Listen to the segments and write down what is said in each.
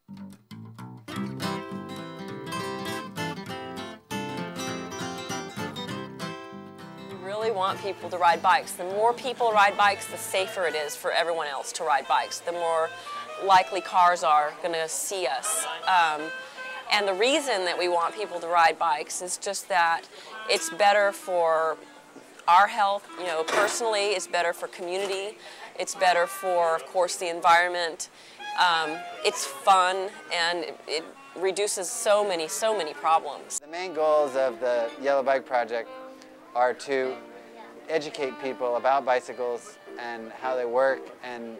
We really want people to ride bikes. The more people ride bikes, the safer it is for everyone else to ride bikes. The more likely cars are going to see us. And the reason that we want people to ride bikes is just that it's better for our health, you know, personally. It's better for community. It's better for, of course, the environment. It's fun, and it reduces so many problems. The main goals of the Yellow Bike Project are to educate people about bicycles and how they work, and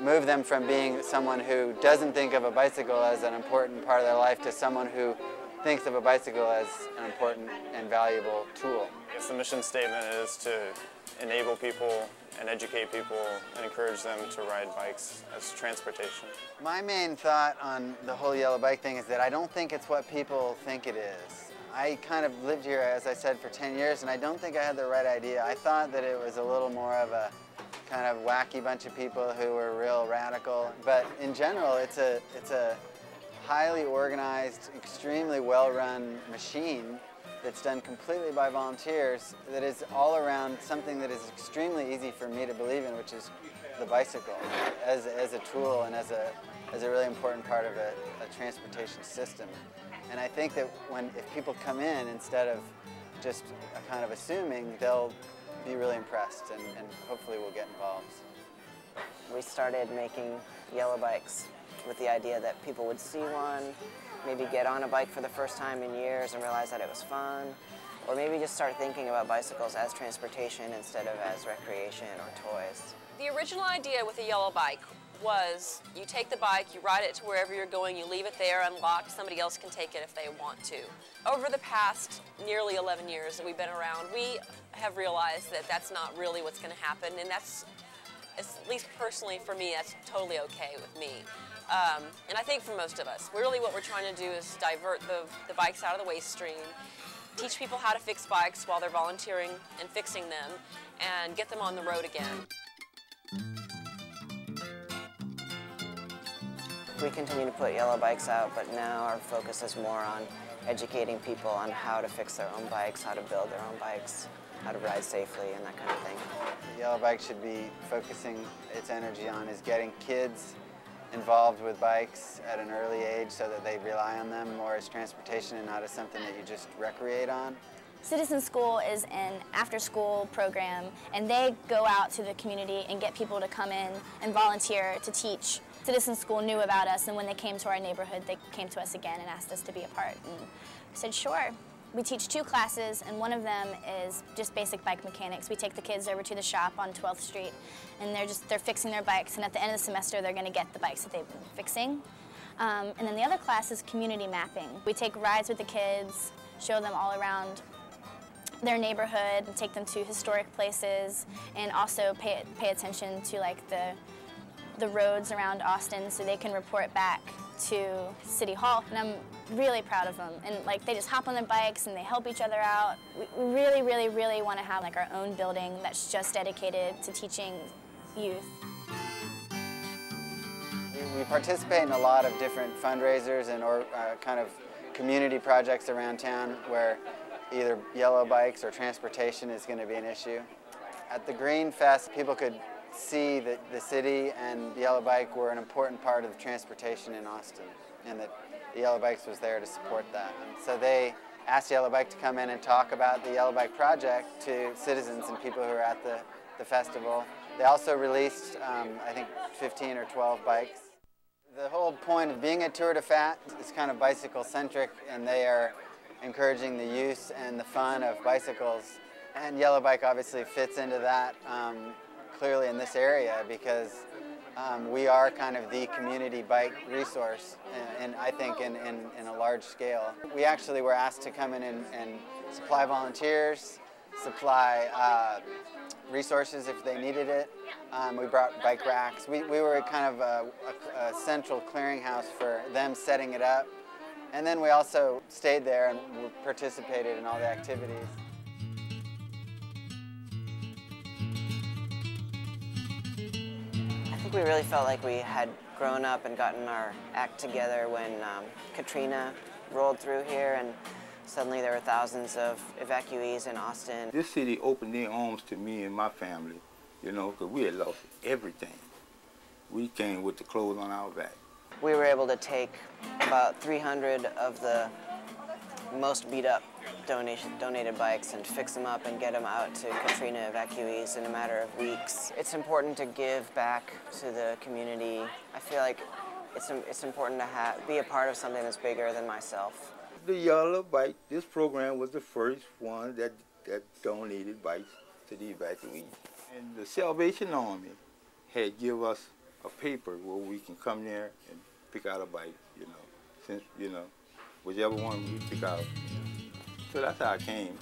move them from being someone who doesn't think of a bicycle as an important part of their life to someone who thinks of a bicycle as an important and valuable tool. I guess the mission statement is to enable people and educate people and encourage them to ride bikes as transportation. My main thought on the whole Yellow Bike thing is that I don't think it's what people think it is. I kind of lived here, as I said, for 10 years, and I don't think I had the right idea. I thought that it was a little more of a kind of wacky bunch of people who were real radical, but in general it's a highly organized, extremely well-run machine that's done completely by volunteers, that is all around something that is extremely easy for me to believe in, which is the bicycle as a tool and as a really important part of a transportation system. And I think that if people come in, instead of just kind of assuming, they'll be really impressed, and hopefully we'll get involved. We started making yellow bikes with the idea that people would see one, maybe get on a bike for the first time in years and realize that it was fun, or maybe just start thinking about bicycles as transportation instead of as recreation or toys. The original idea with the Yellow Bike was you take the bike, you ride it to wherever you're going, you leave it there unlocked, somebody else can take it if they want to. Over the past nearly 11 years that we've been around, we have realized that that's not really what's going to happen, and that's, at least personally for me, that's totally okay with me. And I think for most of us, really what we're trying to do is divert the bikes out of the waste stream, teach people how to fix bikes while they're volunteering and fixing them, and get them on the road again. We continue to put yellow bikes out, but now our focus is more on educating people on how to fix their own bikes, how to build their own bikes, how to ride safely, and that kind of thing. The Yellow Bike should be focusing its energy on is getting kids involved with bikes at an early age so that they rely on them more as transportation and not as something that you just recreate on. Citizen School is an after-school program, and they go out to the community and get people to come in and volunteer to teach. Citizen School knew about us, and when they came to our neighborhood, they came to us again and asked us to be a part. And we said, sure. We teach 2 classes, and one of them is just basic bike mechanics. We take the kids over to the shop on 12th Street, and they're fixing their bikes, and at the end of the semester, they're going to get the bikes that they've been fixing. And then the other class is community mapping. We take rides with the kids, show them all around their neighborhood, and take them to historic places, and also pay attention to like the roads around Austin so they can report back to City Hall. And I'm really proud of them. And like they just hop on their bikes and they help each other out. We really, really, really want to have like our own building that's just dedicated to teaching youth. We participate in a lot of different fundraisers and kind of community projects around town where either yellow bikes or transportation is going to be an issue. At the Green Fest, people could see that the city and the Yellow Bike were an important part of the transportation in Austin, and that the Yellow Bikes was there to support that. And so they asked Yellow Bike to come in and talk about the Yellow Bike project to citizens and people who were at the festival. They also released, I think, 15 or 12 bikes. The whole point of being at Tour de Fat is kind of bicycle-centric, and they are encouraging the use and the fun of bicycles. And Yellow Bike obviously fits into that clearly in this area because we are kind of the community bike resource, and I think in a large scale. We actually were asked to come in and supply volunteers, supply resources if they needed it. We brought bike racks. We were kind of a central clearinghouse for them setting it up. And then we also stayed there and participated in all the activities. I think we really felt like we had grown up and gotten our act together when Katrina rolled through here, and suddenly there were thousands of evacuees in Austin. This city opened their arms to me and my family, you know, because we had lost everything. We came with the clothes on our back. We were able to take about 300 of the most beat up donated bikes and fix them up and get them out to Katrina evacuees in a matter of weeks. It's important to give back to the community. I feel like it's important to be a part of something that's bigger than myself. The Yellow Bike, this program was the first one that donated bikes to the evacuees. And the Salvation Army had give us a paper where we can come there and pick out a bike, you know, since, you know, whichever one we pick out. So that's how I came.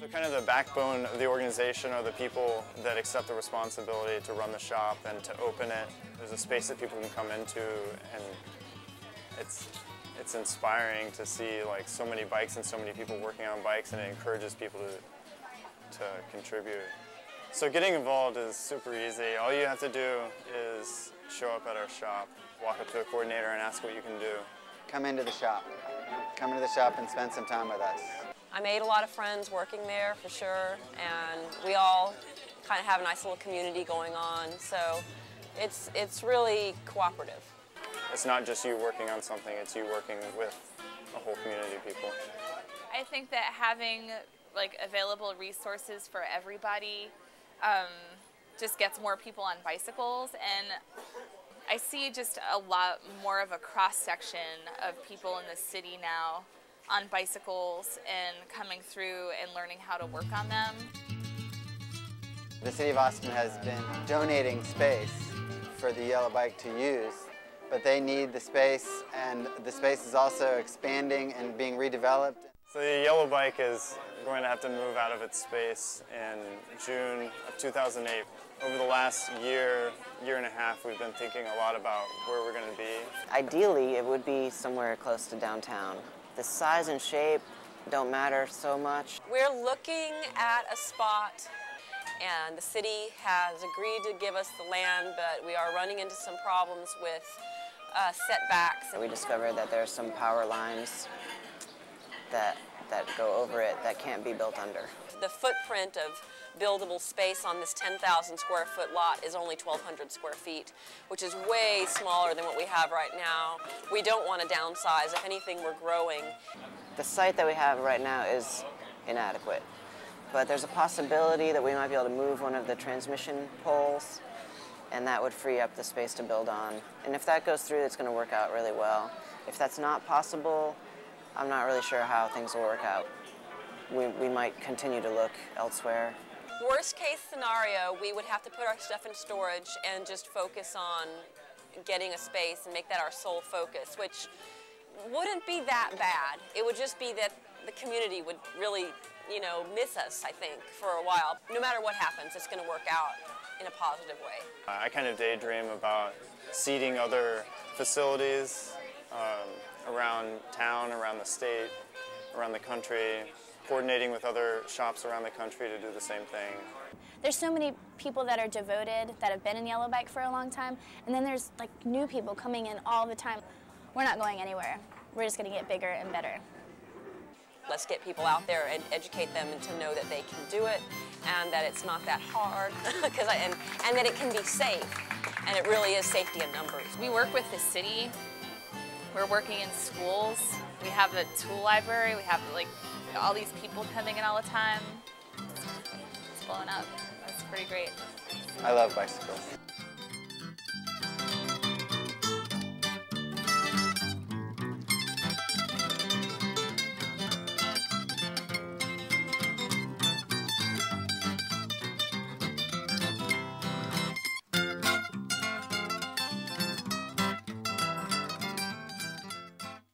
So kind of the backbone of the organization are the people that accept the responsibility to run the shop and to open it. There's a space that people can come into, and it's inspiring to see like so many bikes and so many people working on bikes, and it encourages people to contribute. So getting involved is super easy. All you have to do is show up at our shop, walk up to a coordinator and ask what you can do. Come into the shop. Come into the shop and spend some time with us. I made a lot of friends working there for sure, and we all kind of have a nice little community going on, so it's really cooperative. It's not just you working on something, it's you working with a whole community of people. I think that having like available resources for everybody just gets more people on bicycles, and I see just a lot more of a cross-section of people in the city now on bicycles and coming through and learning how to work on them. The City of Austin has been donating space for the Yellow Bike to use, but they need the space, and the space is also expanding and being redeveloped. So the Yellow Bike is going to have to move out of its space in June of 2008. Over the last year and a half, we've been thinking a lot about where we're going to be. Ideally, it would be somewhere close to downtown. The size and shape don't matter so much. We're looking at a spot, and the city has agreed to give us the land, but we are running into some problems with setbacks. We discovered that there's some power lines that go over it that can't be built under. The footprint of buildable space on this 10,000 square foot lot is only 1,200 square feet, which is way smaller than what we have right now. We don't want to downsize. If anything, we're growing. The site that we have right now is inadequate, but there's a possibility that we might be able to move one of the transmission poles, and that would free up the space to build on. And if that goes through, it's going to work out really well. If that's not possible, I'm not really sure how things will work out. We might continue to look elsewhere. Worst case scenario, we would have to put our stuff in storage and just focus on getting a space and make that our sole focus, which wouldn't be that bad. It would just be that the community would really, you know, miss us, I think, for a while. No matter what happens, it's going to work out in a positive way. I kind of daydream about seeding other facilities around town, around the state, around the country, coordinating with other shops around the country to do the same thing. There's so many people that are devoted, that have been in Yellow Bike for a long time, and then there's like new people coming in all the time. We're not going anywhere. We're just going to get bigger and better. Let's get people out there and educate them and to know that they can do it and that it's not that hard and that it can be safe. And it really is safety in numbers. We work with the city. We're working in schools. We have a tool library. We have like all these people coming in all the time. It's blowing up. It's pretty great. I love bicycles.